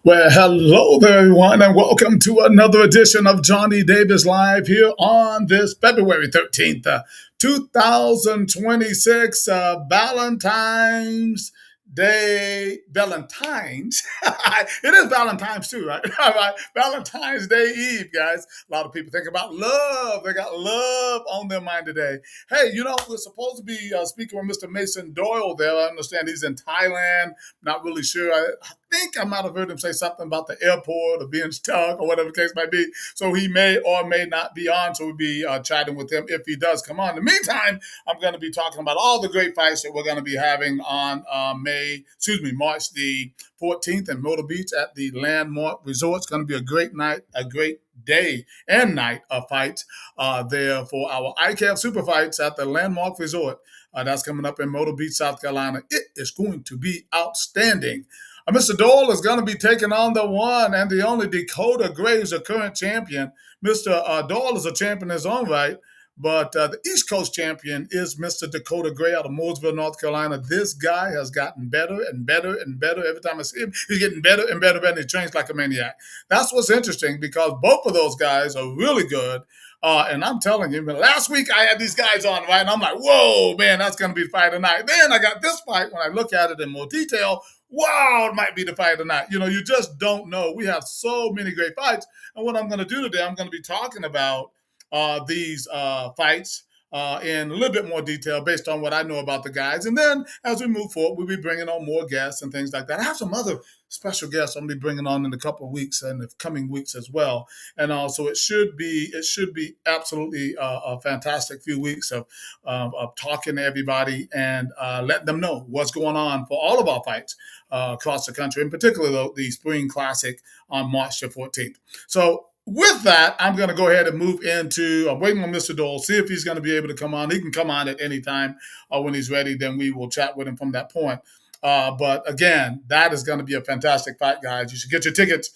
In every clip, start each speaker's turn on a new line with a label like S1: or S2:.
S1: Well, hello there, everyone, and welcome to another edition of Johnny Davis Live here on this February 13th, 2026, Valentine's Day. Valentine's. It is Valentine's too, right? All right. Valentine's Day Eve, guys. A lot of people think about love. They got love on their mind today. Hey, we're supposed to be speaking with Mr. Mason Doyle there. I understand he's in Thailand. Not really sure. I think I might have heard him say something about the airport or being stuck or whatever the case might be. So he may or may not be on. So we'll be chatting with him if he does come on. In the meantime, I'm going to be talking about all the great fights that we're going to be having on March the 14th in Myrtle Beach at the Landmark Resort. It's going to be a great night, a great day and night of fights there for our ICAF Super Fights at the Landmark Resort. That's coming up in Myrtle Beach, South Carolina. It is going to be outstanding. Mr. Doyle is going to be taking on the one and the only Dakota Gray, who's a current champion. Mr. Doyle is a champion in his own right, but the East Coast champion is Mr. Dakota Gray out of Mooresville, North Carolina. This guy has gotten better and better and better. Every time I see him, he's getting better and better, and he trains like a maniac. That's what's interesting because both of those guys are really good. And I'm telling you, last week I had these guys on, right? And I'm like, whoa, man, that's going to be fight tonight. Then I got this fight when I look at it in more detail. Wow, it might be the fight tonight. You just don't know. We have so many great fights. And what I'm going to do today, I'm going to be talking about these fights in a little bit more detail based on what I know about the guys. And then as we move forward, we'll be bringing on more guests and things like that. I have some other special guests I'm going to be bringing on in a couple of weeks and the coming weeks as well. And also it should be absolutely a fantastic few weeks of talking to everybody and letting them know what's going on for all of our fights across the country, in particular the Spring Classic on March the 14th. So with that, I'm going to go ahead and move into, I'm waiting on Mr. Dole, see if he's going to be able to come on. He can come on at any time when he's ready. Then we will chat with him from that point. But again, that is going to be a fantastic fight, guys. You should get your tickets.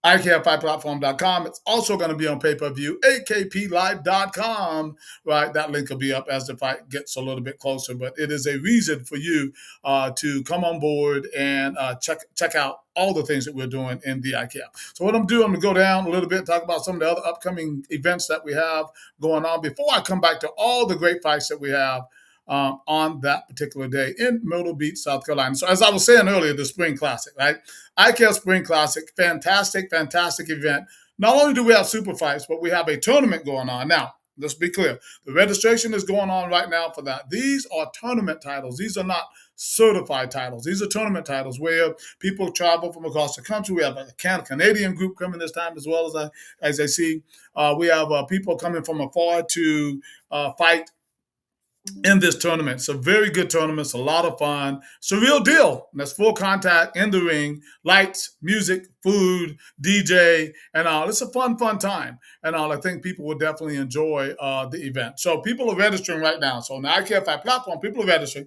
S1: ICAFFightPlatform.com. It's also going to be on pay-per-view, akplive.com, right? That link will be up as the fight gets a little bit closer, but it is a reason for you to come on board and check out all the things that we're doing in the ICAF. So what I'm doing, I'm going to go down a little bit, talk about some of the other upcoming events that we have going on before I come back to all the great fights that we have on that particular day in Myrtle Beach, South Carolina. So as I was saying earlier, the Spring Classic, right? ICAF Spring Classic, fantastic event. Not only do we have super fights, but we have a tournament going on. Now, let's be clear. The registration is going on right now for that. These are tournament titles. These are not certified titles. These are tournament titles where people travel from across the country. We have a Canadian group coming this time as well as I see. We have people coming from afar to fight in this tournament. It's a very good tournament. It's a lot of fun. It's a real deal. That's full contact in the ring, lights, music, food, DJ, and all. It's a fun time. And all. I think people will definitely enjoy the event. So people are registering right now. So on the IKFI platform, people are registering.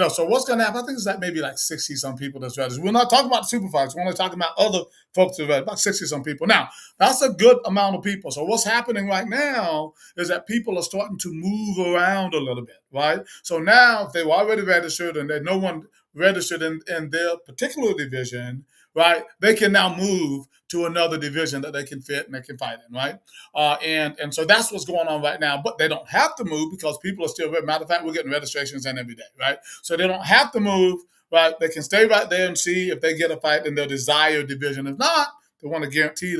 S1: So what's going to happen? I think it's maybe 60-some people that's registered. We're not talking about the super fights. We're only talking about other folks that are registered, about 60-some people. Now, that's a good amount of people. So what's happening right now is that people are starting to move around a little bit, right? So now if they were already registered and there's no one registered in their particular division, right, they can now move to another division that they can fit and they can fight in, right? And so that's what's going on right now. But they don't have to move because people are still, matter of fact, we're getting registrations in every day, right? So they don't have to move, right? They can stay right there and see if they get a fight in their desired division. If not, they want to guarantee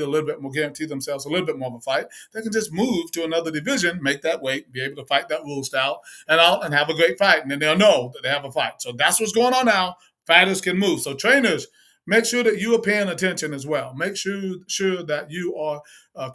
S1: themselves a little bit more of a fight, they can just move to another division, make that weight, be able to fight that rule style, and have a great fight. And then they'll know that they have a fight. So that's what's going on now. Fighters can move. So trainers, make sure that you are paying attention as well. Make sure that you are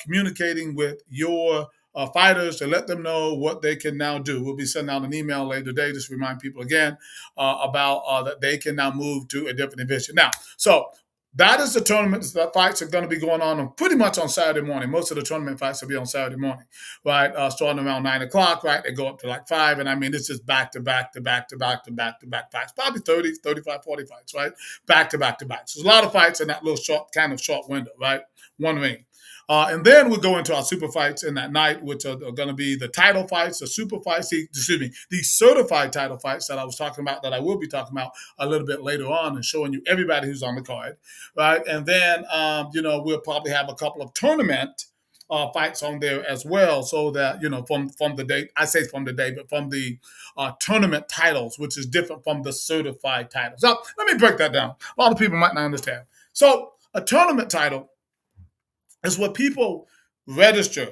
S1: communicating with your fighters to let them know what they can now do. We'll be sending out an email later today just to remind people again about that they can now move to a different division. Now, so that is the tournament. The fights are going to be going on pretty much on Saturday morning. Most of the tournament fights will be on Saturday morning, right? Starting around 9 o'clock, right? They go up to 5. And I mean, it's just back to back fights. Probably 30, 35, 40 fights, right? Back to back. So there's a lot of fights in that little short window, right? One ring. And then we'll go into our super fights in that night, which are going to be the title fights, the super fights, the certified title fights that I was talking about, that I will be talking about a little bit later on and showing you everybody who's on the card, right? And then, we'll probably have a couple of tournament fights on there as well, so that from the date, I say from the day, but from the tournament titles, which is different from the certified titles. So let me break that down. A lot of people might not understand. So a tournament title is what people register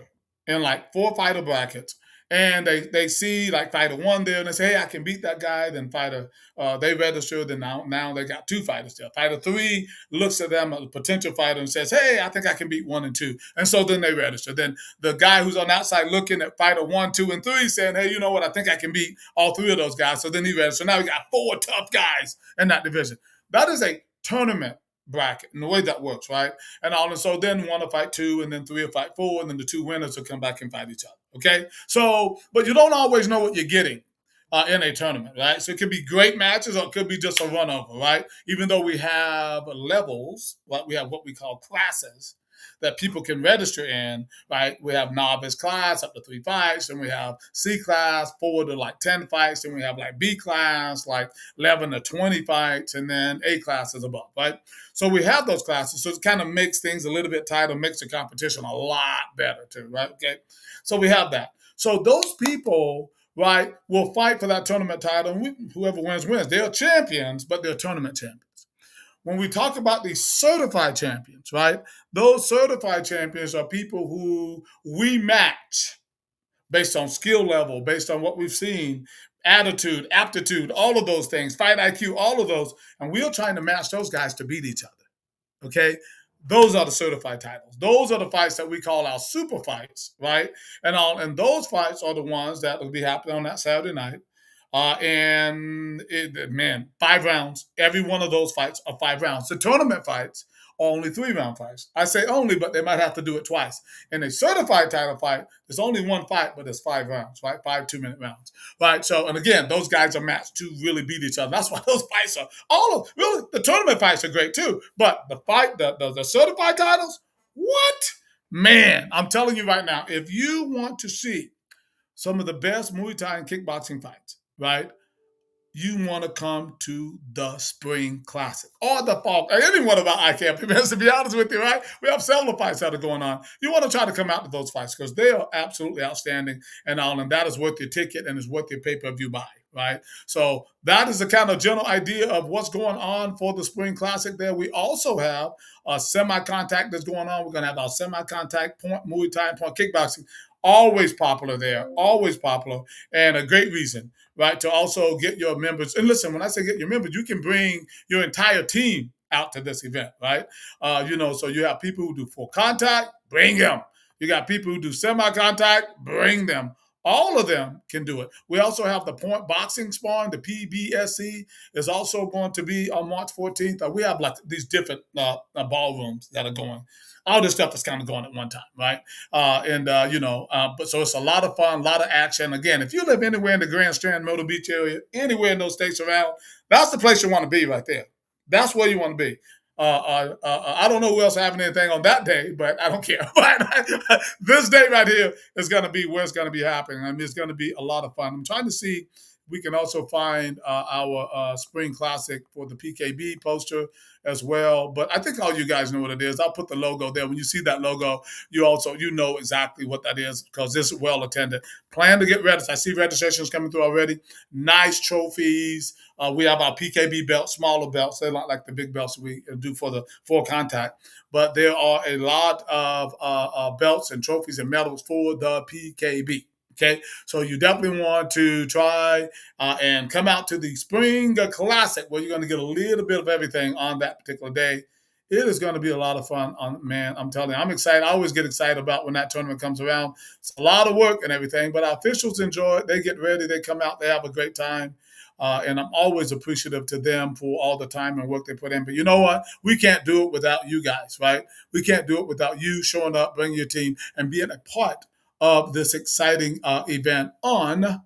S1: in like 4 fighter brackets. And they see like fighter one there, and they say, "Hey, I can beat that guy." Then fighter, they register. Then now they got 2 fighters there. Fighter three looks at them, a potential fighter, and says, "Hey, I think I can beat 1 and 2." And so then they register. Then the guy who's on the outside looking at fighter 1, 2, and 3 saying, "Hey, you know what? I think I can beat all 3 of those guys." So then he registers. So now we got 4 tough guys in that division. That is a tournament bracket, and the way that works, right? And so then 1 will fight 2, and then 3 will fight 4, and then the 2 winners will come back and fight each other. Okay, so but you don't always know what you're getting in a tournament, right? So it could be great matches, or it could be just a run over, right? Even though we have levels, right? We have what we call classes that people can register in, right? We have novice class up to 3 fights, and we have C class 4 to like 10 fights, and we have like B class like 11 to 20 fights, and then A class is above, right? So we have those classes, so it kind of makes things a little bit tighter, makes the competition a lot better too, right? Okay, so we have that. So those people, right, will fight for that tournament title, and whoever wins, wins. They're champions, but they're tournament champions. When we talk about the certified champions, right, those certified champions are people who we match based on skill level, based on what we've seen, attitude, aptitude, all of those things, fight IQ, all of those. And we're trying to match those guys to beat each other. Okay? Those are the certified titles. Those are the fights that we call our super fights, right? And those fights are the ones that will be happening on that Saturday night. Man, 5 rounds. Every one of those fights are 5 rounds. The tournament fights are only 3 round fights. I say only, but they might have to do it twice. In a certified title fight, there's only 1 fight, but it's 5 rounds, right? 5 2-minute rounds, right? So, and again, those guys are matched to really beat each other. That's why those fights are really, the tournament fights are great too. But the certified titles, what? Man, I'm telling you right now, if you want to see some of the best Muay Thai and kickboxing fights, right? You want to come to the Spring Classic or the Fall. Any one of our ICAP events, to be honest with you, right? We have several fights that are going on. You want to try to come out to those fights because they are absolutely outstanding and all, and that is worth your ticket and is worth your pay-per-view buy, right? So that is the kind of general idea of what's going on for the Spring Classic there. We also have a semi-contact that's going on. We're going to have our semi-contact point Muay Thai and point kickboxing. Always popular there, always popular, and a great reason, right, to also get your members. And listen, when I say get your members, you can bring your entire team out to this event, right? So you have people who do full contact, bring them. You got people who do semi-contact, bring them. All of them can do it. We also have the point boxing sparring, the PBSC is also going to be on March 14th. We have like these different ballrooms that are going. All this stuff is kind of going at one time, right? But so it's a lot of fun, a lot of action. Again, if you live anywhere in the Grand Strand, Myrtle Beach area, anywhere in those states around, that's the place you want to be right there. That's where you want to be. I don't know who else having anything on that day, but I don't care. But this day right here is going to be where it's going to be happening. I mean, it's going to be a lot of fun. I'm trying to see we can also find our Spring Classic for the PKB poster as well. But I think all you guys know what it is. I'll put the logo there. When you see that logo, you know exactly what that is because this is well attended. Plan to get registered. I see registrations coming through already. Nice trophies. We have our PKB belts, smaller belts. They're not like the big belts we do for the full contact. But there are a lot of belts and trophies and medals for the PKB. Okay, so you definitely want to try and come out to the Spring Classic where you're going to get a little bit of everything on that particular day. It is going to be a lot of fun. Man, I'm telling you, I'm excited. I always get excited about when that tournament comes around. It's a lot of work and everything, but our officials enjoy it. They get ready. They come out. They have a great time. And I'm always appreciative to them for all the time and work they put in. But you know what? We can't do it without you guys, right? We can't do it without you showing up, bringing your team, and being a part of this exciting event on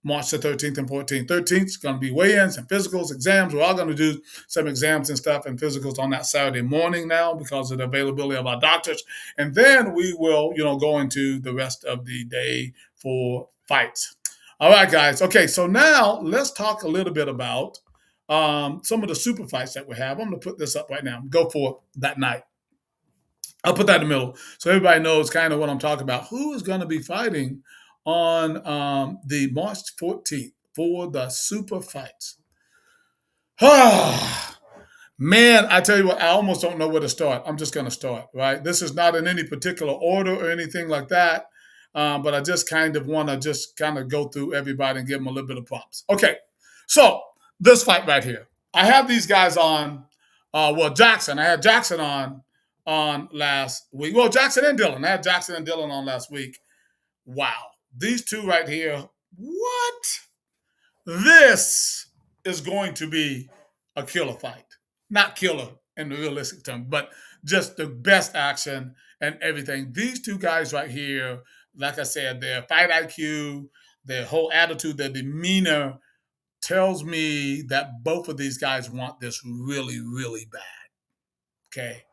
S1: March the 13th and 14th. 13th is going to be weigh-ins and physicals, exams. We're all going to do some exams and stuff and physicals on that Saturday morning now because of the availability of our doctors. And then we will, go into the rest of the day for fights. All right, guys. Okay, so now let's talk a little bit about some of the super fights that we have. I'm going to put this up right now. Go for it that night. I'll put that in the middle so everybody knows kind of what I'm talking about. Who is going to be fighting on the March 14th for the super fights? Man, I tell you what, I almost don't know where to start. I'm just going to start, right? This is not in any particular order or anything like that, but I just kind of want to just kind of go through everybody and give them a little bit of props. Okay, so this fight right here. I have these guys on, Jackson. I had Jackson on last week. Well, Jackson and Dylan. I had Jackson and Dylan on last week. Wow. These two right here, what? This is going to be a killer fight. Not killer in the realistic term, but just the best action and everything. These two guys right here, like I said, their fight IQ, their whole attitude, their demeanor tells me that both of these guys want this really, really bad. Okay.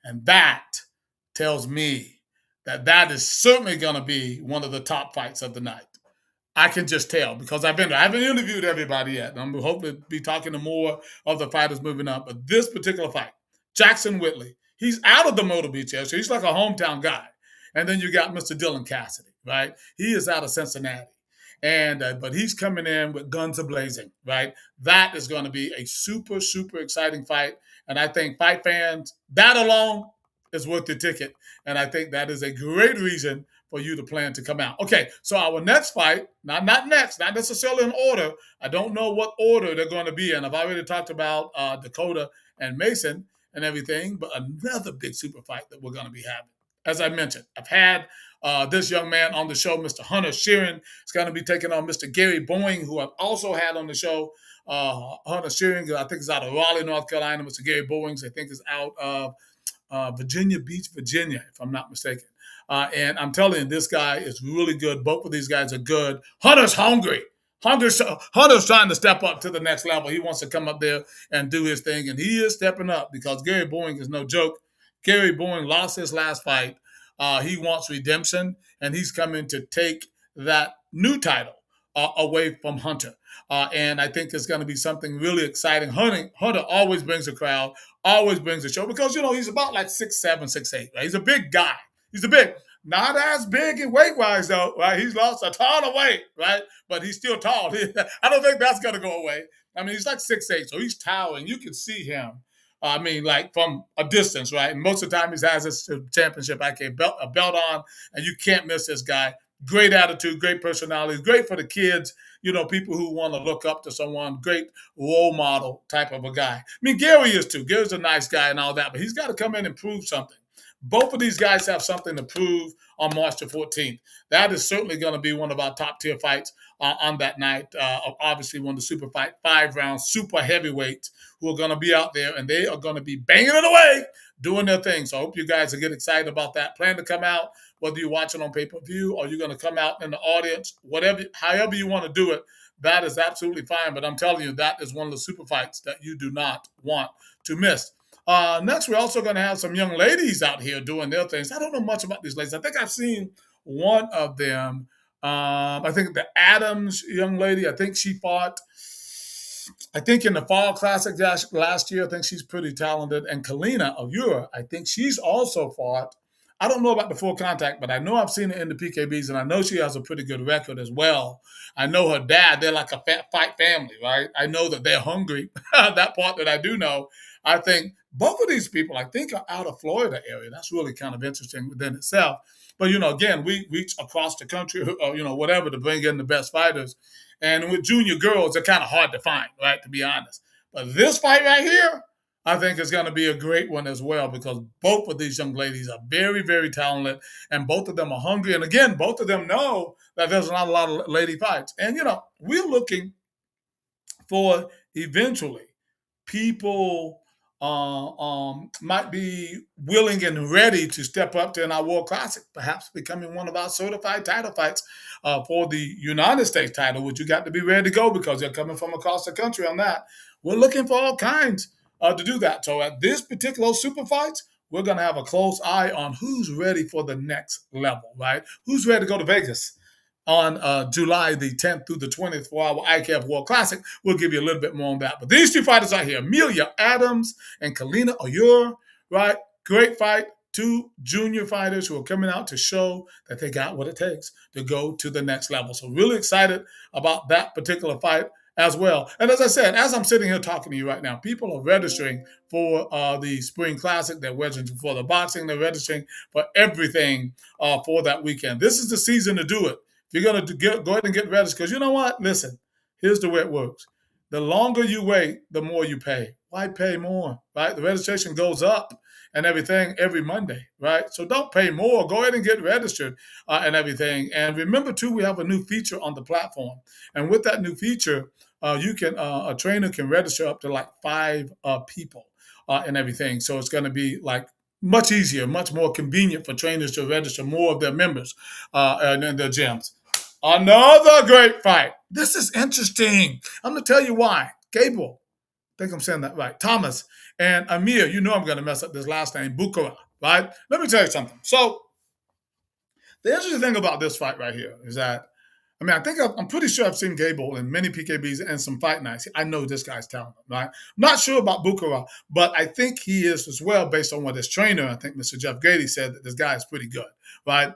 S1: And that tells me that that is certainly going to be one of the top fights of the night. I can just tell because I've been there. I haven't interviewed everybody yet. I'm hoping to be talking to more of the fighters moving up. But this particular fight, Jackson Whitley, he's out of the Myrtle Beach area, so he's like a hometown guy. And then you got Mr. Dylan Cassidy, right? He is out of Cincinnati. And but he's coming in with guns a-blazing, right? That is going to be a super, super exciting fight. And I think fight fans, that alone is worth the ticket. And I think that is a great reason for you to plan to come out. Okay, so our next fight, not necessarily in order. I don't know what order they're going to be in. I've already talked about Dakota and Mason and everything, but another big super fight that we're going to be having. As I mentioned, I've had this young man on the show, Mr. Hunter Sheeran, is going to be taking on Mr. Gary Boeing, who I've also had on the show. Hunter Sheeran, I think, is out of Raleigh, North Carolina. Mr. Gary Boeing, I think, is out of Virginia Beach, Virginia, if I'm not mistaken. And I'm telling you, this guy is really good. Both of these guys are good. Hunter's hungry. Hunter's trying to step up to the next level. He wants to come up there and do his thing, and he is stepping up because Gary Boeing is no joke. Gary Boeing lost his last fight. He wants redemption, and he's coming to take that new title away from Hunter. And I think it's going to be something really exciting. Hunter always brings a crowd, always brings a show because, he's about like 6'7", 6'8", right? He's a big guy. Not as big in weight-wise, though, right? He's lost a ton of weight, right? But he's still tall. I don't think that's going to go away. I mean, he's like 6'8", so he's towering. You can see him. Like from a distance, right? And most of the time he has his championship a belt on, and you can't miss this guy. Great attitude, great personality, great for the kids, people who want to look up to someone, great role model type of a guy. I mean, Gary is too. Gary's a nice guy and all that, but he's got to come in and prove something. Both of these guys have something to prove on March the 14th. That is certainly going to be one of our top-tier fights on that night. Obviously, one of the super fight, 5-round super heavyweights who are going to be out there, and they are going to be banging it away, doing their thing. So I hope you guys will get excited about that. Plan to come out, whether you're watching on pay-per-view or you're going to come out in the audience, however you want to do it, that is absolutely fine. But I'm telling you, that is one of the super fights that you do not want to miss. Next, we're also going to have some young ladies out here doing their things. I don't know much about these ladies. I think I've seen one of them. I think the Adams young lady, I think she fought, in the Fall Classic last year. I think she's pretty talented. And Kalina of Eura, I think she's also fought. I don't know about the full contact, but I know I've seen her in the PKBs, and I know she has a pretty good record as well. I know her dad, they're like a fight family, right? I know that they're hungry. That part that I do know. I think both of these people, I think, are out of Florida area. That's really kind of interesting within itself. But, again, we reach across the country, or, whatever, to bring in the best fighters. And with junior girls, they're kind of hard to find, right, to be honest. But this fight right here, I think is going to be a great one as well because both of these young ladies are very, very talented, and both of them are hungry. And, again, both of them know that there's not a lot of lady fights. And, we're looking for eventually people might be willing and ready to step up to in our World Classic, perhaps becoming one of our certified title fights for the United States title, which you got to be ready to go because they're coming from across the country on that. We're looking for all kinds to do that. So at this particular super fights, we're going to have a close eye on who's ready for the next level, right? Who's ready to go to Vegas on July the 10th through the 20th for our ICAF World Classic. We'll give you a little bit more on that. But these two fighters out here, Amelia Adams and Kalina Oyur, right? Great fight. Two junior fighters who are coming out to show that they got what it takes to go to the next level. So really excited about that particular fight as well. And as I said, as I'm sitting here talking to you right now, people are registering for the Spring Classic. They're registering for the boxing. They're registering for everything for that weekend. This is the season to do it. If you're going to go ahead and get registered, because you know what? Listen, here's the way it works. The longer you wait, the more you pay. Why pay more, right? The registration goes up and everything every Monday, right? So don't pay more. Go ahead and get registered and everything. And remember, too, we have a new feature on the platform. And with that new feature, you can a trainer can register up to like 5 people and everything. So it's going to be like much easier, much more convenient for trainers to register more of their members in their gyms. Another great fight. This is interesting. I'm going to tell you why. Gable, I think I'm saying that right. Thomas and Amir, you know I'm going to mess up this last name, Bukara, right? Let me tell you something. So the interesting thing about this fight right here is that, I mean, I'm pretty sure I've seen Gable in many PKBs and some fight nights. I know this guy's talented, right? I'm not sure about Bukara, but I think he is as well based on what his trainer, I think Mr. Jeff Grady, said that this guy is pretty good, right?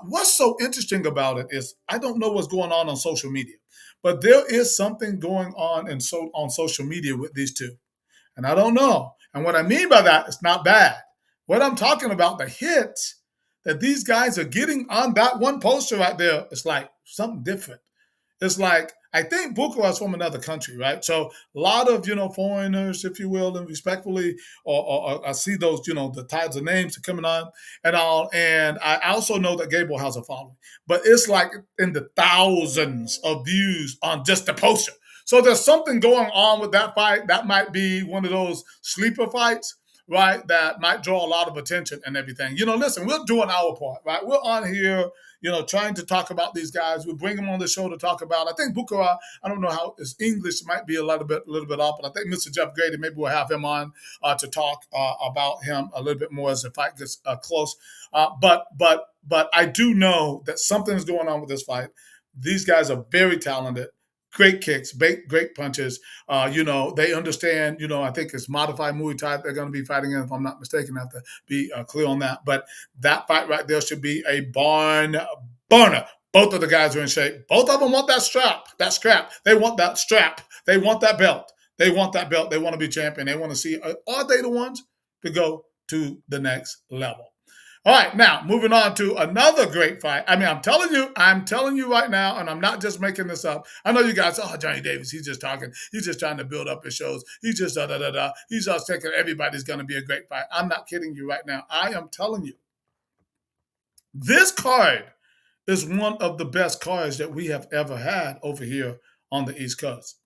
S1: What's so interesting about it is I don't know what's going on social media, but there is something going on on social media with these two. And I don't know. And what I mean by that, it's not bad. What I'm talking about, the hits that these guys are getting on that one poster right there, it's like something different. It's like, I think Bukara is from another country, right? So a lot of, foreigners, if you will, and respectfully, or I see those, the types of names are coming on and all. And I also know that Gable has a following, but it's like in the thousands of views on just the poster. So there's something going on with that fight. That might be one of those sleeper fights, right? That might draw a lot of attention and everything. Listen, we're doing our part, right? We're on here, trying to talk about these guys. We bring them on the show to talk about. I think Bukara, I don't know how his English might be a little bit off, but I think Mr. Jeff Grady, maybe we'll have him on to talk about him a little bit more as the fight gets close. But I do know that something is going on with this fight. These guys are very talented. Great kicks, great punches. They understand, I think it's modified Muay Thai they're going to be fighting in, if I'm not mistaken. I have to be clear on that. But that fight right there should be a barn burner. Both of the guys are in shape. Both of them want that strap, that scrap. They want that strap. They want that belt. They want that belt. They want to be champion. They want to see, are they the ones to go to the next level? All right, now moving on to another great fight. I mean, I'm telling you right now, and I'm not just making this up. I know you guys, Johnny Davis, he's just talking. He's just trying to build up his shows. He's just da-da-da-da. He's just thinking everybody's going to be a great fight. I'm not kidding you right now. I am telling you. This card is one of the best cards that we have ever had over here on the East Coast.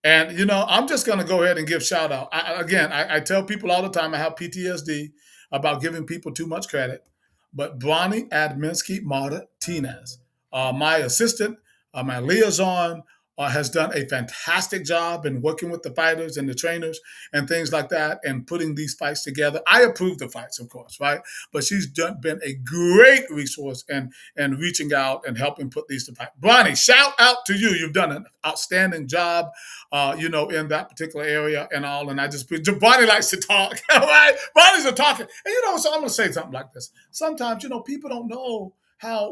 S1: And, I'm just going to go ahead and give shout out. I tell people all the time I have PTSD about giving people too much credit. But Bronny Adminsky Martinez, my assistant, my liaison, has done a fantastic job in working with the fighters and the trainers and things like that and putting these fights together. I approve the fights, of course, right? But she's been a great resource and reaching out and helping put these to fight. Bronny, shout out to you. You've done an outstanding job, in that particular area and all. And Bronny likes to talk, right? Bronny's a talker. And, so I'm going to say something like this. Sometimes, people don't know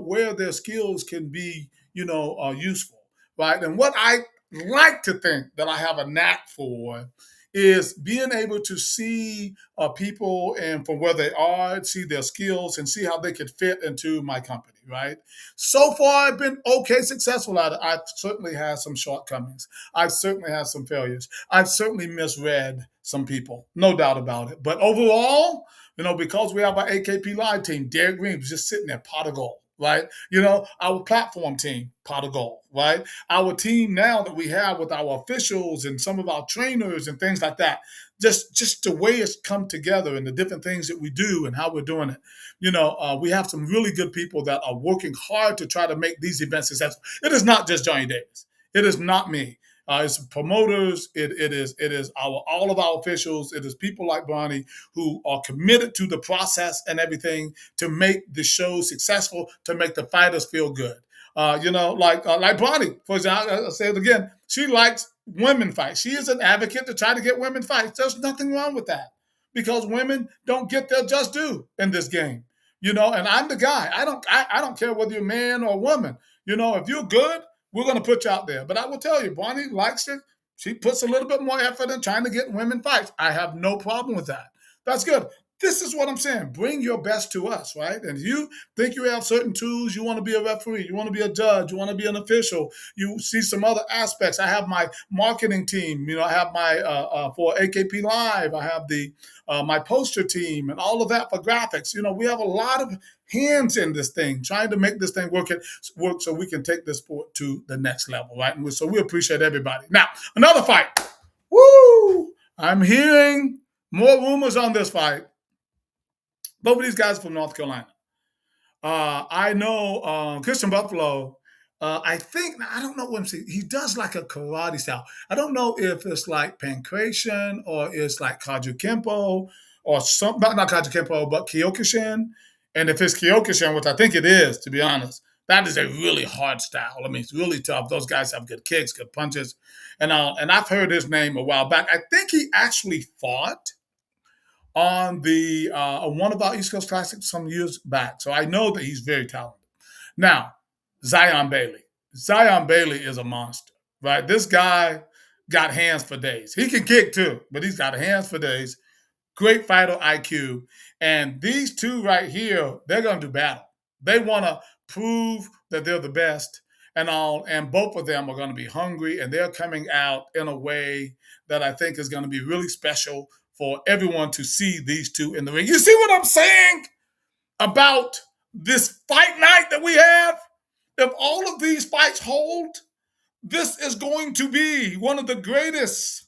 S1: where their skills can be, useful. Right. And what I like to think that I have a knack for is being able to see people and from where they are, see their skills and see how they could fit into my company. Right. So far, I've been okay successful at it. I've certainly had some shortcomings. I've certainly had some failures. I've certainly misread some people. No doubt about it. But overall, because we have our AKP Live team, Derek Green was just sitting there, pot of gold. Right? Our platform team, pot of gold, right? Our team now that we have with our officials and some of our trainers and things like that, just the way it's come together and the different things that we do and how we're doing it. We have some really good people that are working hard to try to make these events successful. It is not just Johnny Davis. It is not me. It's promoters. It is all of our officials. It is people like Bonnie who are committed to the process and everything to make the show successful, to make the fighters feel good. Like Bonnie, for example, I'll say it again. She likes women fights. She is an advocate to try to get women fights. There's nothing wrong with that because women don't get their just due in this game. And I'm the guy. I don't care whether you're a man or a woman. If you're good, we're going to put you out there. But I will tell you, Bonnie likes it. She puts a little bit more effort in trying to get women fights. I have no problem with that. That's good. This is what I'm saying. Bring your best to us, right? And you think you have certain tools. You want to be a referee. You want to be a judge. You want to be an official. You see some other aspects. I have my marketing team. I have my for AKP Live. I have the my poster team and all of that for graphics. We have a lot of hands in this thing, trying to make this thing work so we can take this sport to the next level, right? And so we appreciate everybody. Now, another fight. Woo! I'm hearing more rumors on this fight. Both of these guys are from North Carolina. I know Christian Buffalo. I don't know what I'm saying. He does like a karate style. I don't know if it's like pancration or it's like Kaju Kempo or something, not Kaju Kempo, but Kyokushin. And if it's Kyokushin, which I think it is, to be honest, that is a really hard style. I mean, it's really tough. Those guys have good kicks, good punches. And I've heard his name a while back. I think he actually fought on the one of our East Coast Classics some years back. So I know that he's very talented. Now, Zion Bailey. Zion Bailey is a monster, right? This guy got hands for days. He can kick too, but he's got hands for days. Great fighter IQ. And these two right here, they're going to do battle. They want to prove that they're the best and both of them are going to be hungry, and they're coming out in a way that I think is going to be really special for everyone to see these two in the ring. You see what I'm saying about this fight night that we have? If all of these fights hold, this is going to be one of the greatest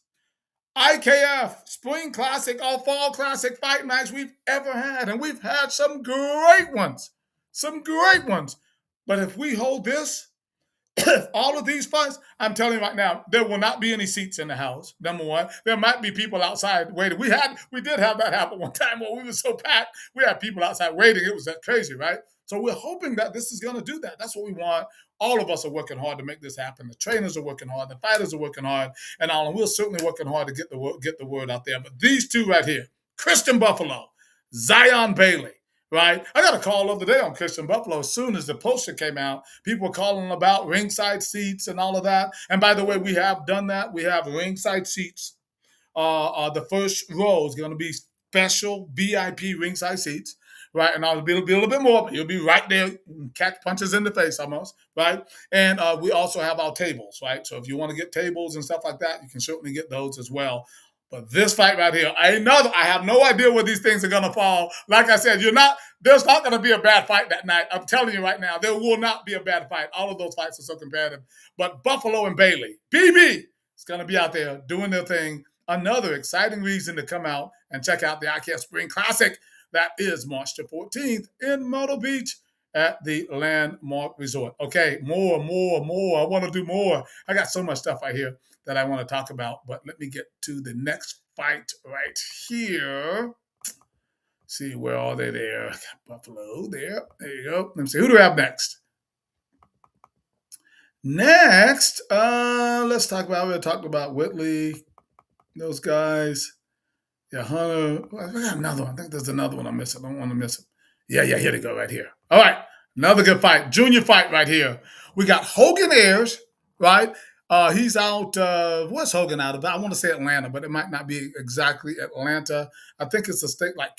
S1: IKF Spring Classic or Fall Classic fight nights we've ever had. And we've had some great ones. Some great ones. But if we hold this, all of these fights, I'm telling you right now, there will not be any seats in the house. Number one, there might be people outside waiting. We did have that happen one time where we were so packed, we had people outside waiting. It was that crazy, right? So we're hoping that this is going to do that. That's what we want. All of us are working hard to make this happen. The trainers are working hard. The fighters are working hard, and we're certainly working hard to get the word out there. But these two right here, Christian Buffalo, Zion Bailey. Right? I got a call the other day on Christian Buffalo. As soon as the poster came out, people were calling about ringside seats and all of that. And by the way, we have done that. We have ringside seats. The first row is going to be special VIP ringside seats, right? And I'll be a little bit more, but you'll be right there, catch punches in the face almost, right? And we also have our tables, right? So if you want to get tables and stuff like that, you can certainly get those as well. But this fight right here, I have no idea where these things are going to fall. Like I said, there's not going to be a bad fight that night. I'm telling you right now, there will not be a bad fight. All of those fights are so competitive. But Buffalo and Bailey, BB, is going to be out there doing their thing. Another exciting reason to come out and check out the IKF Spring Classic. That is March the 14th in Myrtle Beach at the Landmark Resort. Okay, more. I want to do more. I got so much stuff right here that I want to talk about, but let me get to the next fight right here. See, where are they there? Got Buffalo there. There you go. Let me see. Who do we have next? Next, let's talk about, we talked about Whitley, those guys. Yeah, Hunter. We got another one. I think there's another one I'm missing. I don't want to miss him. Yeah, here they go right here. All right, another good fight. Junior fight right here. We got Hogan Ayers, right? He's out, what's Hogan out of? I want to say Atlanta, but it might not be exactly Atlanta. I think it's a state like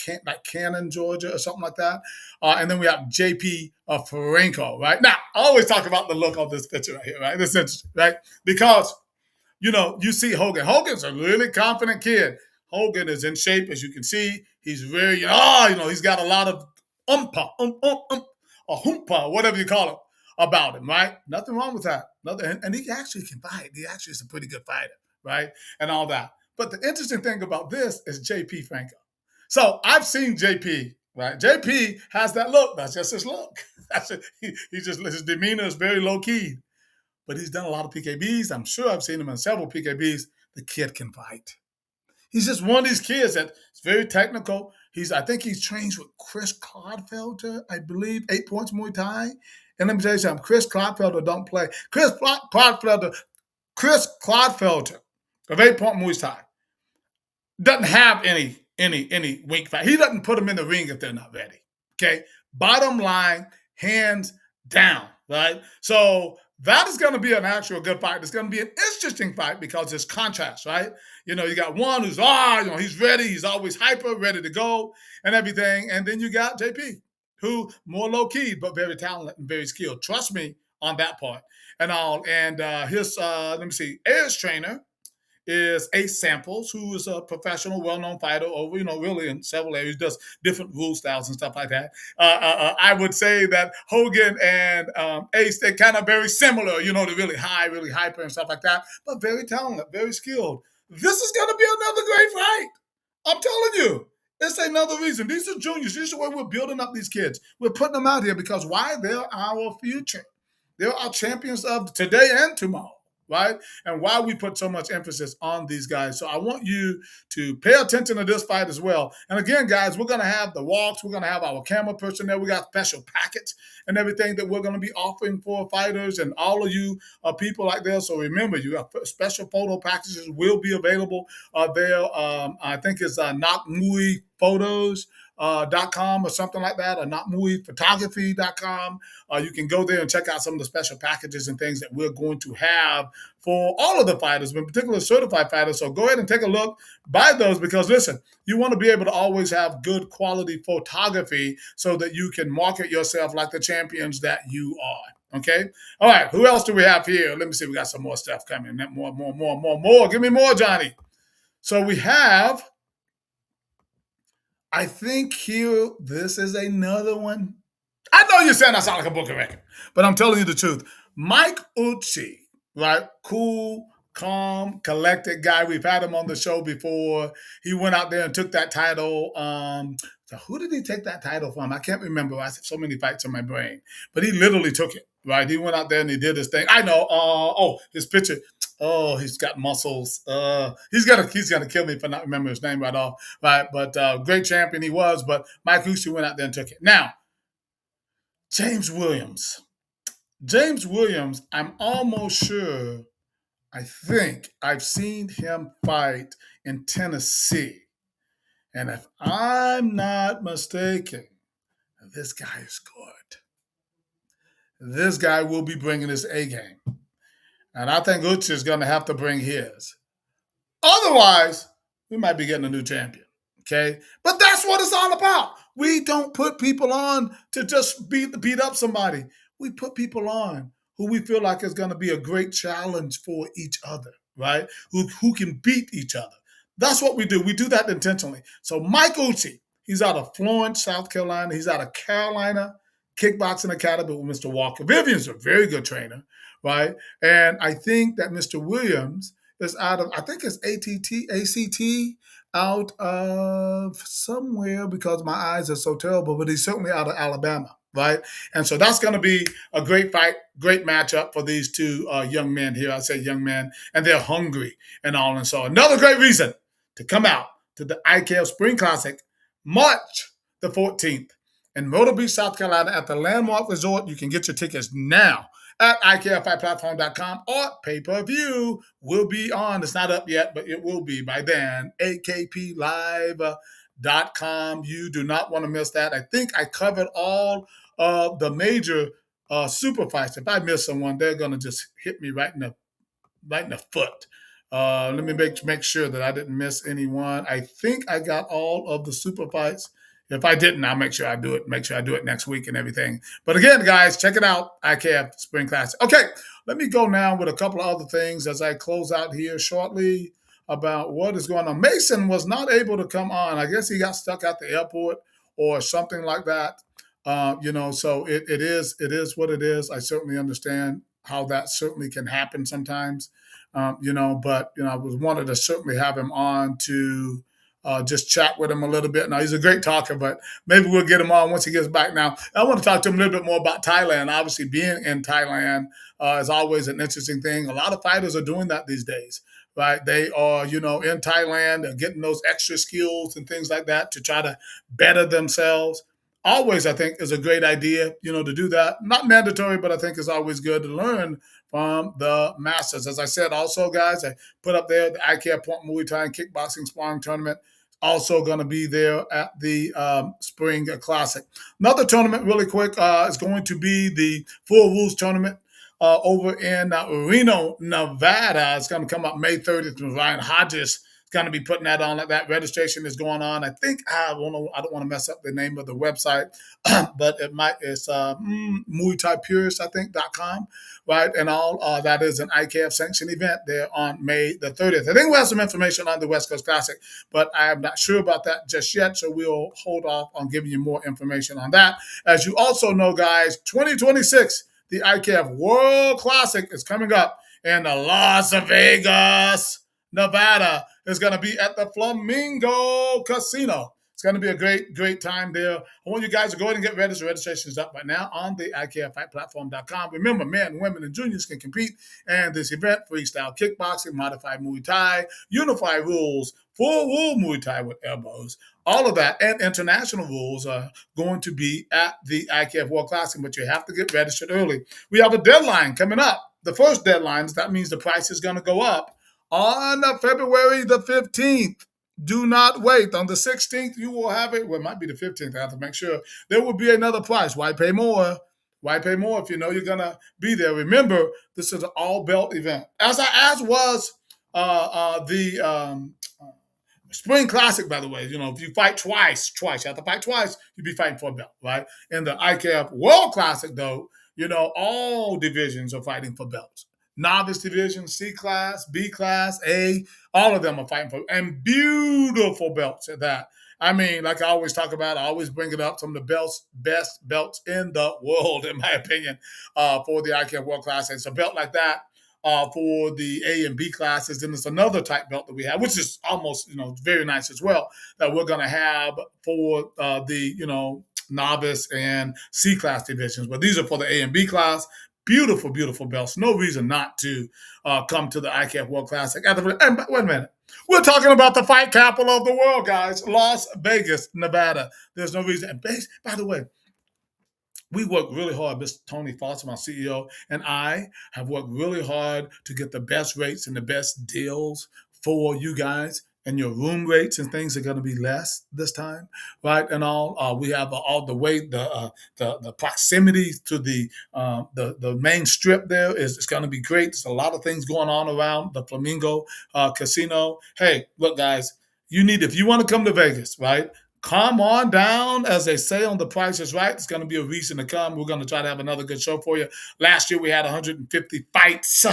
S1: Cannon, Georgia or something like that. And then we have JP Franco, right? Now, I always talk about the look of this picture right here, right? This is interesting, right? Because, you see Hogan. Hogan's a really confident kid. Hogan is in shape, as you can see. He's very, he's got a lot of or humpa, whatever you call it, about him, right? Nothing wrong with that. And he actually can fight. He actually is a pretty good fighter, right? And all that. But the interesting thing about this is JP Franco. So I've seen JP, right? JP has that look. That's just his look. He just, his demeanor is very low key. But he's done a lot of PKBs. I'm sure I've seen him in several PKBs. The kid can fight. He's just one of these kids that's very technical. I think he's trained with Chris Clodfelter, I believe, 8 Points Muay Thai. And let me tell you something, Chris Clodfelter don't play. Chris Clodfelter of 8 Point Muay Thai doesn't have any weak fight. He doesn't put them in the ring if they're not ready. Okay? Bottom line, hands down, right? So that is going to be an actual good fight. It's going to be an interesting fight because there's contrast, right? You got one who's, he's ready. He's always hyper, ready to go and everything. And then you got JP, who more low-key, but very talented and very skilled. Trust me on that part and all. And his, Ayers trainer is Ace Samples, who is a professional, well-known fighter over, really in several areas, does different rule styles and stuff like that. I would say that Hogan and Ace, they're kind of very similar, they're really high, really hyper and stuff like that, but very talented, very skilled. This is going to be another great fight. I'm telling you. It's another reason. These are juniors. This is the way we're building up these kids. We're putting them out here because why? They're our future. They're our champions of today and tomorrow. Right? And why we put so much emphasis on these guys. So I want you to pay attention to this fight as well. And again, guys, we're going to have the walks. We're going to have our camera person there. We got special packets and everything that we're going to be offering for fighters and all of you people like that. So remember, you have special photo packages will be available there. I think it's Not Muay Photos. .com or something like that, or notmuiphotography.com. You can go there and check out some of the special packages and things that we're going to have for all of the fighters, in particular certified fighters. So go ahead and take a look, buy those, because listen, you want to be able to always have good quality photography so that you can market yourself like the champions that you are. Okay? All right, who else do we have here? Let me see, we got some more stuff coming. More. Give me more, Johnny. So we have, I think here, this is another one. I know you're saying I sound like a booking record, but I'm telling you the truth. Mike Uchi, right? Cool, calm, collected guy. We've had him on the show before. He went out there and took that title. So who did he take that title from? I can't remember. I have so many fights in my brain. But he literally took it, right? He went out there and he did his thing. I know. His picture. Oh, he's got muscles. He's gonna kill me for not remembering his name right off. Right, but great champion he was. But Mike Uchi went out there and took it. Now, James Williams. I'm almost sure. I think I've seen him fight in Tennessee, and if I'm not mistaken, this guy is good. This guy will be bringing his A game. And I think Uchi is going to have to bring his. Otherwise, we might be getting a new champion. Okay? But that's what it's all about. We don't put people on to just beat up somebody. We put people on who we feel like is going to be a great challenge for each other, right? Who can beat each other. That's what we do. We do that intentionally. So Mike Uchi, he's out of Florence, South Carolina. He's out of Carolina Kickboxing Academy with Mr. Walker. Vivian's a very good trainer, right? And I think that Mr. Williams is out of, I think it's ACT, out of somewhere because my eyes are so terrible, but he's certainly out of Alabama, right? And so that's going to be a great fight, great matchup for these two young men here. I say young men, and they're hungry and all. And so another great reason to come out to the IKF Spring Classic, March the 14th in Myrtle Beach, South Carolina at the Landmark Resort. You can get your tickets now at IKFFightPlatform.com, or pay-per-view will be on. It's not up yet, but it will be by then. AKPLive.com. You do not want to miss that. I think I covered all of the major super fights. If I miss someone, they're going to just hit me right in the foot. Let me make sure that I didn't miss anyone. I think I got all of the super fights. If I didn't, I'll make sure I do it. Make sure I do it next week and everything. But again, guys, check it out. IKF Spring Classic. Okay, let me go now with a couple of other things as I close out here shortly about what is going on. Mason was not able to come on. I guess he got stuck at the airport or something like that. So it is what it is. I certainly understand how that certainly can happen sometimes. But I was wanted to certainly have him on to just chat with him a little bit. Now he's a great talker, but maybe we'll get him on once he gets back. Now I want to talk to him a little bit more about Thailand. Obviously, being in Thailand is always an interesting thing. A lot of fighters are doing that these days. Right, they are, in Thailand, they're getting those extra skills and things like that to try to better themselves. Always, I think, is a great idea, to do that. Not mandatory, but I think it's always good to learn from the masters. As I said, also, guys, I put up there the IKEA Point Muay Thai and Kickboxing Sparring Tournament. Also going to be there at the Spring Classic. Another tournament, really quick, is going to be the Full Rules Tournament over in Reno, Nevada. It's going to come up May 30th. And Ryan Hodges is going to be putting that on. That registration is going on. I think I don't want to mess up the name of the website, but it's Muay Thai Purist, I think, .com, right? And all that is an IKF sanctioned event there on May the 30th. I think we have some information on the West Coast Classic, but I'm not sure about that just yet. So we'll hold off on giving you more information on that. As you also know, guys, 2026. The IKF World Classic is coming up in Las Vegas, Nevada. It's going to be at the Flamingo Casino. It's going to be a great, great time there. I want you guys to go ahead and get registered. Registration is up right now on the IKFFightPlatform.com. Remember, men, women, and juniors can compete in this event. Freestyle kickboxing, modified Muay Thai, unified rules, full rule Muay Thai with elbows. All of that and international rules are going to be at the IKF World Classic, but you have to get registered early. We have a deadline coming up. The first deadline, that means the price is going to go up on February the 15th. Do not wait. On the 16th, you will have it. Well, it might be the 15th. I have to make sure. There will be another price. Why pay more? Why pay more if you know you're going to be there? Remember, this is an all-belt event. As was the Spring Classic, by the way. If you fight twice, you have to fight twice, you'll be fighting for a belt, right? In the IKF World Classic, though, all divisions are fighting for belts. Novice division, C class, B class, A, all of them are fighting for, and beautiful belts at that. I mean, like I always talk about, I always bring it up, some of the best belts in the world, in my opinion, for the IKF World Classic. It's a belt like that for the A and B classes. Then there's another type belt that we have, which is almost, very nice as well, that we're going to have for the, novice and C class divisions. But these are for the A and B class. Beautiful, beautiful belts. No reason not to come to the IKF World Classic. And wait a minute. We're talking about the fight capital of the world, guys. Las Vegas, Nevada. There's no reason. And by the way, we work really hard. Mr. Tony Foster, my CEO, and I have worked really hard to get the best rates and the best deals for you guys. And your room rates and things are going to be less this time, right? And all we have all the way the proximity to the main strip there is going to be great. There's a lot of things going on around the Flamingo Casino. Hey, look, guys, if you want to come to Vegas, right? Come on down, as they say on The Price is Right. It's going to be a reason to come. We're going to try to have another good show for you. Last year we had 150 fights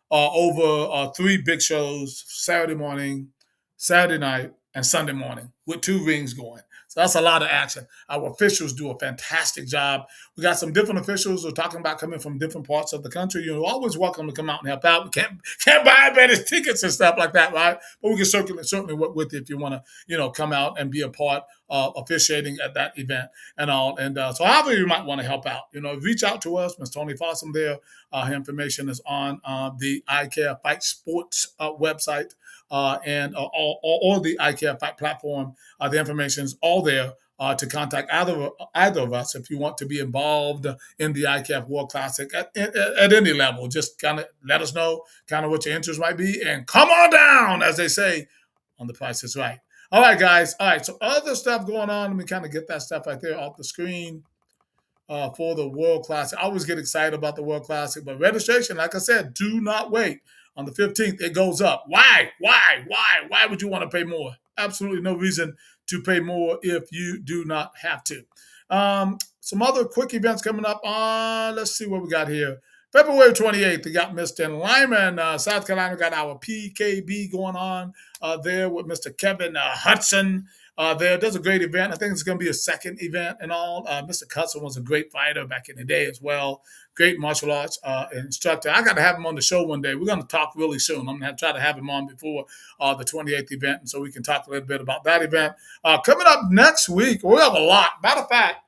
S1: over 3 big shows: Saturday morning, Saturday night, and Sunday morning, with 2 rings going. So that's a lot of action. Our officials do a fantastic job. We got some different officials who are talking about coming from different parts of the country. You're always welcome to come out and help out. We can't buy better tickets and stuff like that, right? But we can certainly work with you if you want to, come out and be a part of officiating at that event and all. And so however you might want to help out, reach out to us. Ms. Tony Fossum there. Her information is on the IKF Fight Sports website. Or the IKF Fight platform. The information is all there to contact either of us if you want to be involved in the IKF World Classic at any level. Just kind of let us know kind of what your interest might be, and come on down, as they say, on The Price is Right. All right, guys. All right, so other stuff going on. Let me kind of get that stuff right there off the screen. For the World Classic. I always get excited about the World Classic, but registration, like I said, do not wait. On the 15th, it goes up. Why? Why would you want to pay more? Absolutely no reason to pay more if you do not have to. Some other quick events coming up on, let's see what we got here. February 28th, we got Mr. Lyman, South Carolina, got our PKB going on there with Mr. Kevin Hudson. There's a great event. I think it's going to be a second event and all. Mr. Hudson was a great fighter back in the day as well. Great martial arts instructor. I got to have him on the show one day. We're going to talk really soon. I'm going to try to have him on before the 28th event, and so we can talk a little bit about that event. Coming up next week, we have a lot. Matter of fact,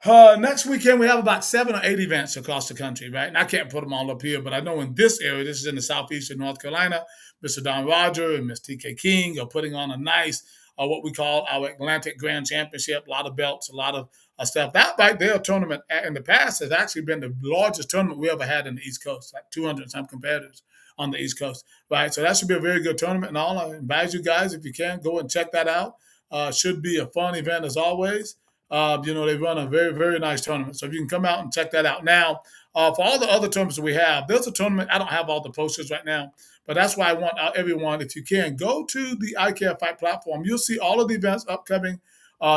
S1: next weekend we have about 7 or 8 events across the country, right? And I can't put them all up here, but I know in this area, this is in the southeastern North Carolina, Mr. Don Roger and Miss TK King are putting on a nice, what we call our Atlantic Grand Championship. A lot of belts, a lot of stuff. That right there tournament in the past has actually been the largest tournament we ever had in the East Coast, like 200 some competitors on the East Coast, right? So that should be a very good tournament. And all, I advise you guys, if you can, go and check that out. Should be a fun event as always. They run a very, very nice tournament. So if you can come out and check that out. Now, for all the other tournaments that we have, there's a tournament. I don't have all the posters right now, but that's why I want everyone, if you can, go to the IKF Fight platform. You'll see all of the events upcoming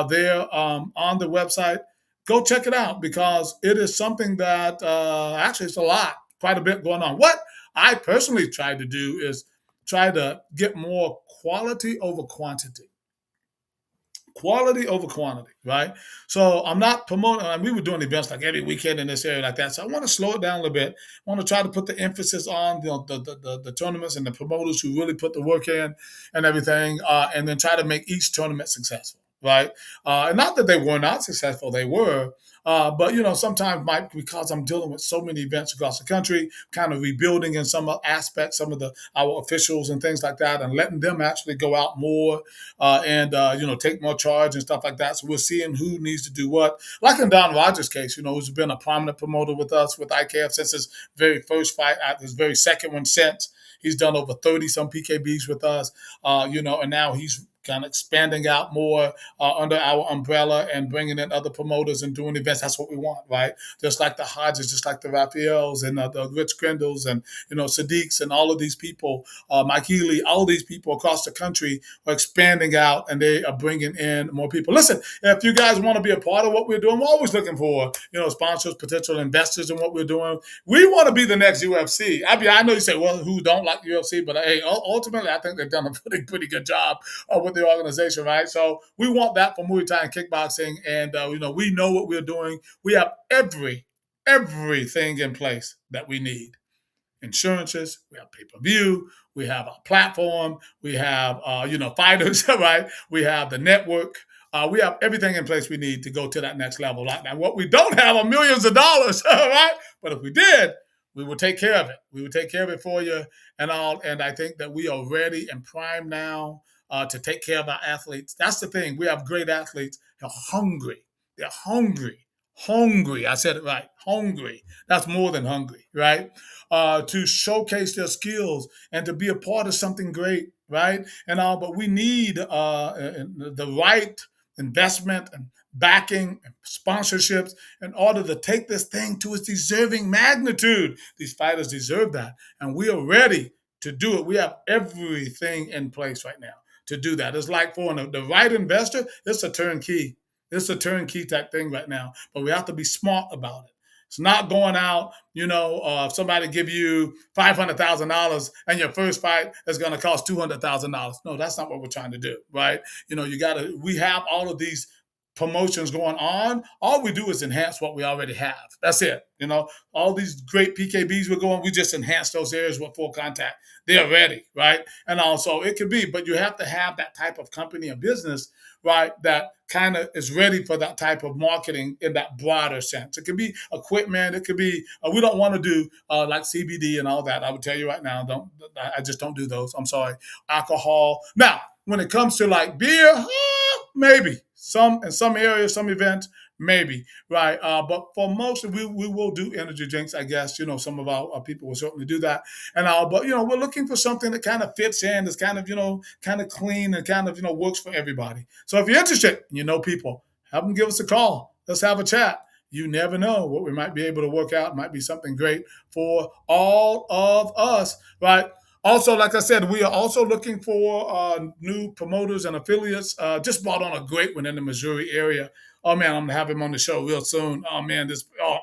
S1: there on the website. Go check it out because it is something that actually it's a lot, quite a bit going on. What I personally try to do is try to get more quality over quantity. Quality over quantity, right? So I'm not promoting. We were doing events like every weekend in this area like that. So I want to slow it down a little bit. I want to try to put the emphasis on the tournaments and the promoters who really put the work in and everything, and then try to make each tournament successful, right? And not that they were not successful, they were. But sometimes because I'm dealing with so many events across the country, kind of rebuilding in some aspects, some of our officials and things like that, and letting them actually go out more and take more charge and stuff like that. So we're seeing who needs to do what. Like in Don Rogers' case, who's been a prominent promoter with us with IKF since his very first fight, his very second one since. He's done over 30 some PKBs with us, and now he's kind of expanding out more under our umbrella and bringing in other promoters and doing events. That's what we want, right? Just like the Hodges, just like the Raphaels and the Rich Grindles and, Sadiqs and all of these people, Mike Healy, all these people across the country are expanding out and they are bringing in more people. Listen, if you guys want to be a part of what we're doing, we're always looking for, sponsors, potential investors in what we're doing. We want to be the next UFC. I know you say, well, who don't like UFC, but hey, ultimately, I think they've done a pretty good job with the organization, right? So we want that for Muay Thai and kickboxing, and we know what we're doing. We have everything in place that we need. Insurances, we have pay-per-view, we have our platform, we have fighters, right? We have the network. We have everything in place we need to go to that next level. Right now, what we don't have are millions of dollars, right? But if we did, we will take care of it. We will take care of it for you and all. And I think that we are ready and primed now to take care of our athletes. That's the thing. We have great athletes. They're hungry. They're hungry. Hungry. I said it right. Hungry. That's more than hungry, right? To showcase their skills and to be a part of something great, right? And all. But we need the right investment and backing and sponsorships in order to take this thing to its deserving magnitude. These fighters deserve that. And we are ready to do it. We have everything in place right now to do that. It's like for the right investor, it's a turnkey. It's a turnkey type thing right now. But we have to be smart about it. It's not going out, if somebody give you $500,000 and your first fight is going to cost $200,000. No, that's not what we're trying to do, right? We have all of these promotions going on. All we do is enhance what we already have. That's it. All these great PKBs we're going, we just enhance those areas with full contact. They're ready, right? And also it could be, but you have to have that type of company or business, right, that kind of is ready for that type of marketing in that broader sense. It could be equipment. It could be, we don't want to do like CBD and all that. I would tell you right now, I just don't do those. I'm sorry. Alcohol. Now, when it comes to like beer, maybe. In some areas, some events, maybe, right? But for most, we will do energy drinks, I guess. Some of our people will certainly do that. And but we're looking for something that kind of fits in, that's kind of, kind of clean and kind of, works for everybody. So if you're interested, people, have them give us a call. Let's have a chat. You never know what we might be able to work out. It might be something great for all of us, right? Also, like I said, we are also looking for new promoters and affiliates. Just brought on a great one in the Missouri area. Oh man, I'm gonna have him on the show real soon. Oh man,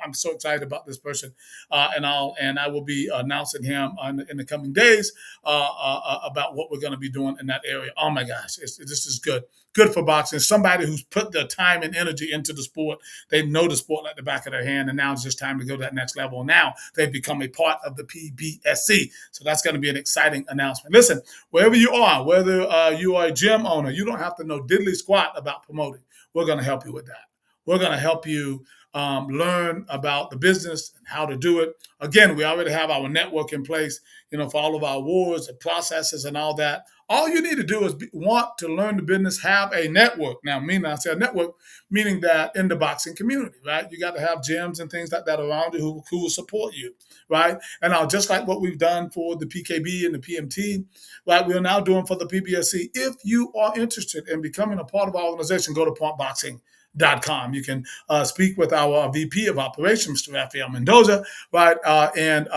S1: I'm so excited about this person, and I will be announcing him in the coming days about what we're going to be doing in that area. Oh my gosh, this is good for boxing. Somebody who's put their time and energy into the sport. They know the sport like the back of their hand, and now it's just time to go to that next level. Now they've become a part of the PBSC, so that's going to be an exciting announcement. Listen, wherever you are, whether you are a gym owner, you don't have to know diddly squat about promoting. We're going to help you with that. We're going to help you learn about the business and how to do it. Again, we already have our network in place, for all of our awards and processes and all that. All you need to do is want to learn the business, have a network. Now, I say a network, meaning that in the boxing community, right? You got to have gyms and things like that around you who will support you, right? And just like what we've done for the PKB and the PMT, right? We are now doing for the PBSC. If you are interested in becoming a part of our organization, go to PointBoxing.com. You can speak with our VP of Operations, Mr. Rafael Mendoza, right? And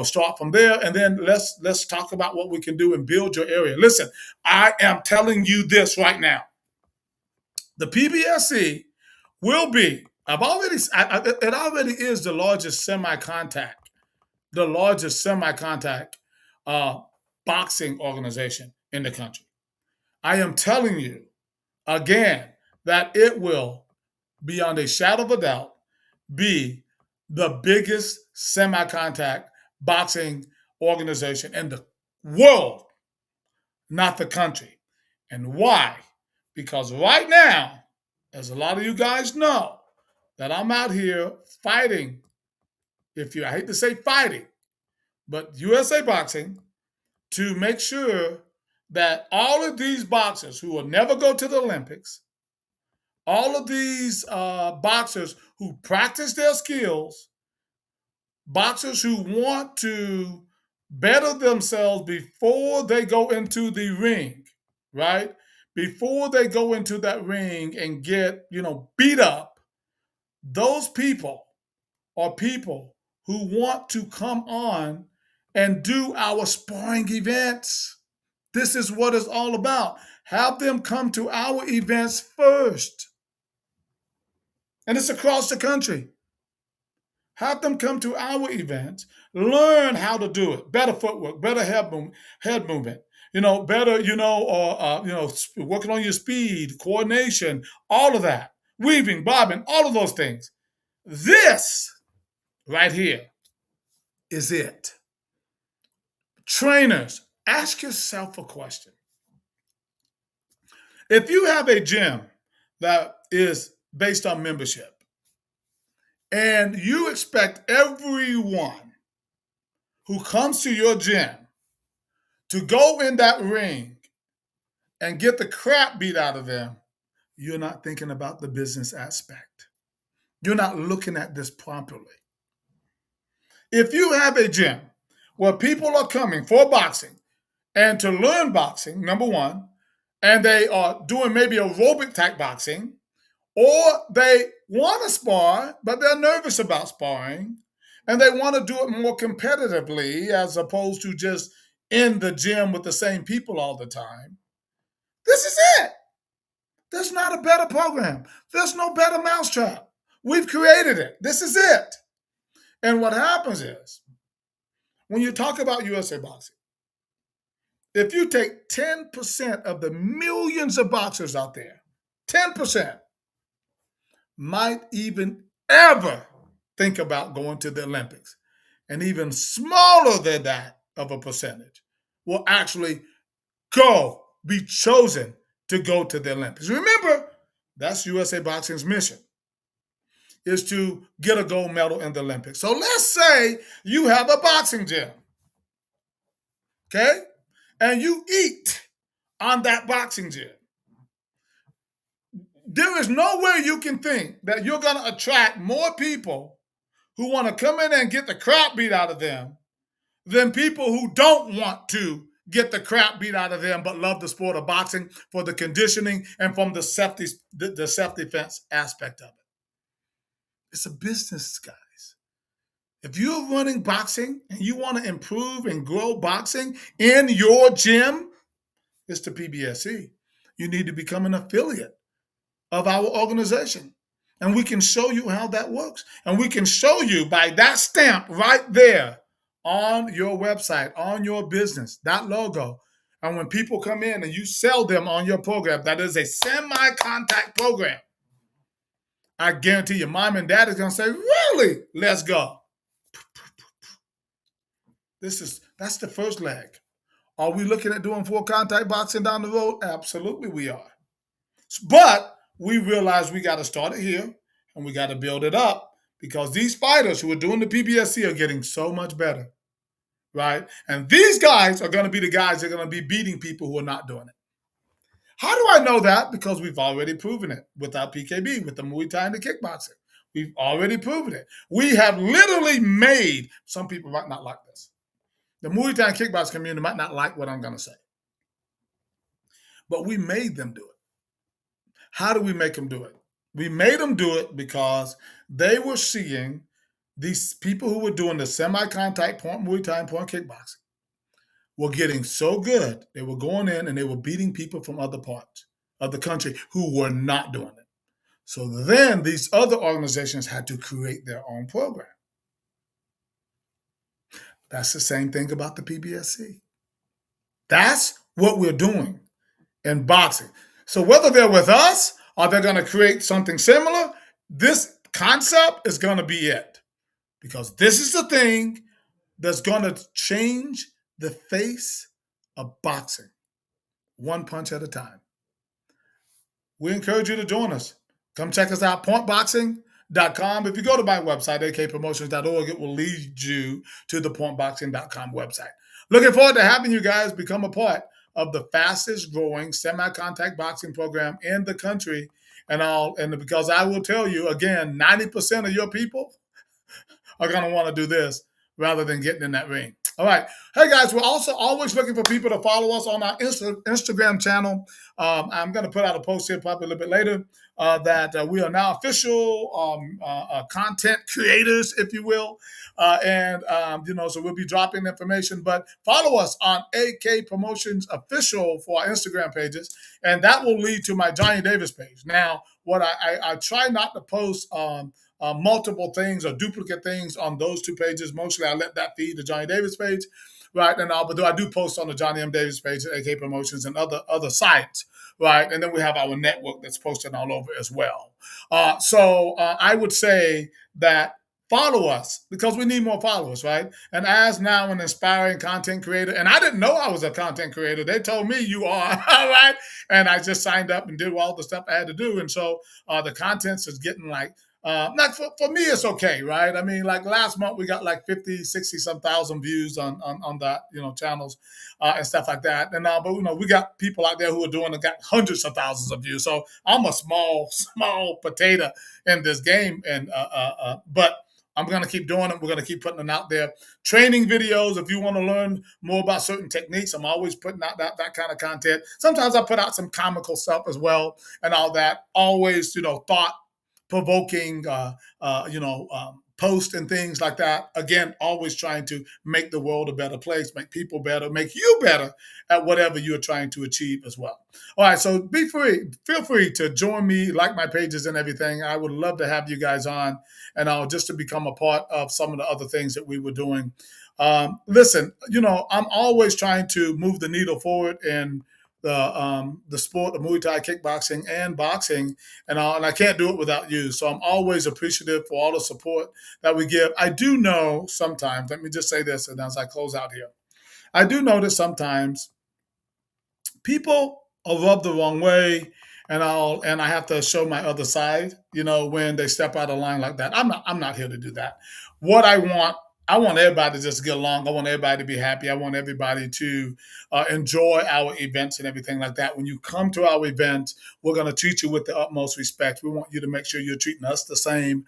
S1: start from there, and then let's talk about what we can do and build your area. Listen, I am telling you this right now: the PBSC will be. It already is the largest semi-contact boxing organization in the country. I am telling you again that it will, beyond a shadow of a doubt, be the biggest semi-contact boxing organization in the world, not the country. And why? Because right now, as a lot of you guys know, that I'm out here fighting, I hate to say fighting, but USA Boxing, to make sure that all of these boxers who will never go to the Olympics, all of these boxers who practice their skills, boxers who want to better themselves before they go into the ring, right? Before they go into that ring and get, beat up, those people are people who want to come on and do our sparring events. This is what it's all about. Have them come to our events first. And it's across the country. Have them come to our events, learn how to do it. Better footwork, better head movement, better, working on your speed, coordination, all of that. Weaving, bobbing, all of those things. This right here is it. Trainers, ask yourself a question. If you have a gym that is based on membership, and you expect everyone who comes to your gym to go in that ring and get the crap beat out of them, you're not thinking about the business aspect. You're not looking at this properly. If you have a gym where people are coming for boxing and to learn boxing, number one, and they are doing maybe aerobic type boxing, or they want to spar, but they're nervous about sparring, and they want to do it more competitively as opposed to just in the gym with the same people all the time. This is it. There's not a better program. There's no better mousetrap. We've created it. This is it. And what happens is, when you talk about USA Boxing, if you take 10% of the millions of boxers out there, 10%, might even ever think about going to the Olympics. And even smaller than that of a percentage will actually be chosen to go to the Olympics. Remember, that's USA Boxing's mission, is to get a gold medal in the Olympics. So let's say you have a boxing gym, okay? And you eat on that boxing gym. There is no way you can think that you're going to attract more people who want to come in and get the crap beat out of them than people who don't want to get the crap beat out of them but love the sport of boxing for the conditioning and from the self-defense aspect of it. It's a business, guys. If you're running boxing and you want to improve and grow boxing in your gym, it's the PBSC. You need to become an affiliate of our organization. And we can show you how that works. And we can show you by that stamp right there on your website, on your business, that logo. And when people come in and you sell them on your program, that is a semi-contact program, I guarantee your mom and dad is going to say, really? Let's go. That's the first leg. Are we looking at doing full contact boxing down the road? Absolutely we are. But we realize we got to start it here and we got to build it up because these fighters who are doing the PBSC are getting so much better, right? And these guys are going to be the guys that are going to be beating people who are not doing it. How do I know that? Because we've already proven it with our PKB, with the Muay Thai and the kickboxing. We've already proven it. We have literally made, some people might not like this. The Muay Thai and kickboxing community might not like what I'm going to say. But we made them do it. How do we make them do it? We made them do it because they were seeing these people who were doing the semi-contact point Muay Thai and point kickboxing were getting so good. They were going in and they were beating people from other parts of the country who were not doing it. So then these other organizations had to create their own program. That's the same thing about the PBSC. That's what we're doing in boxing. So whether they're with us or they're going to create something similar, this concept is going to be it. Because this is the thing that's going to change the face of boxing, one punch at a time. We encourage you to join us. Come check us out, pointboxing.com. If you go to my website, akpromotions.org, it will lead you to the pointboxing.com website. Looking forward to having you guys become a part of the fastest growing semi-contact boxing program in the country. And because I will tell you, again, 90% of your people are going to want to do this rather than getting in that ring. All right. Hey, guys, we're also always looking for people to follow us on our Instagram channel. I'm going to put out a post here probably a little bit later that we are now official content creators, if you will. So we'll be dropping information. But follow us on AK Promotions Official for our Instagram pages, and that will lead to my Johnny Davis page. Now, what I try not to post multiple things or duplicate things on those two pages. Mostly I let that feed the Johnny Davis page, right? But I do post on the Johnny M. Davis page at AK Promotions and other sites, right? And then we have our network that's posted all over as well. So I would say that follow us because we need more followers, right? And as now an inspiring content creator, and I didn't know I was a content creator. They told me you are, all right? And I just signed up and did all the stuff I had to do. And so the contents is getting like, not for me, it's okay, right? I mean, like last month we got like 50, 60 some thousand views on that, channels and stuff like that. And but we got people out there who are doing it, got hundreds of thousands of views. So I'm a small potato in this game, but I'm going to keep doing it. We're going to keep putting them out there. Training videos, if you want to learn more about certain techniques, I'm always putting out that kind of content. Sometimes I put out some comical stuff as well and all that. Always, thought-provoking, posts and things like that. Again, always trying to make the world a better place, make people better, make you better at whatever you're trying to achieve as well. All right, so feel free to join me, like my pages and everything. I would love to have you guys on and just to become a part of some of the other things that we were doing. Listen, I'm always trying to move the needle forward in the sport of Muay Thai, kickboxing, and boxing, and I can't do it without you. So I'm always appreciative for all the support that we give. I do know sometimes, let me just say this, and as I close out here, I do know that sometimes people are rubbed the wrong way, and I have to show my other side, when they step out of line like that. I'm not here to do that. What I want everybody to just get along. I want everybody to be happy. I want everybody to enjoy our events and everything like that. When you come to our events, we're going to treat you with the utmost respect. We want you to make sure you're treating us the same.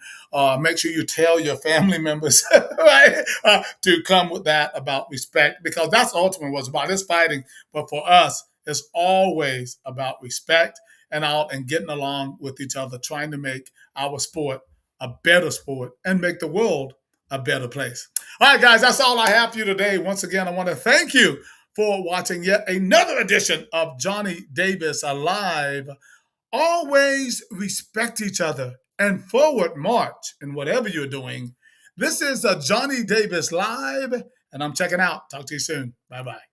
S1: Make sure you tell your family members right, to come with that about respect, because that's ultimately what it's about. It's fighting, but for us, it's always about respect and getting along with each other, trying to make our sport a better sport and make the world a better place. All right, guys, that's all I have for you today. Once again, I want to thank you for watching yet another edition of Johnny Davis Alive. Always respect each other and forward march in whatever you're doing. This is a Johnny Davis Live, and I'm checking out. Talk to you soon. Bye bye.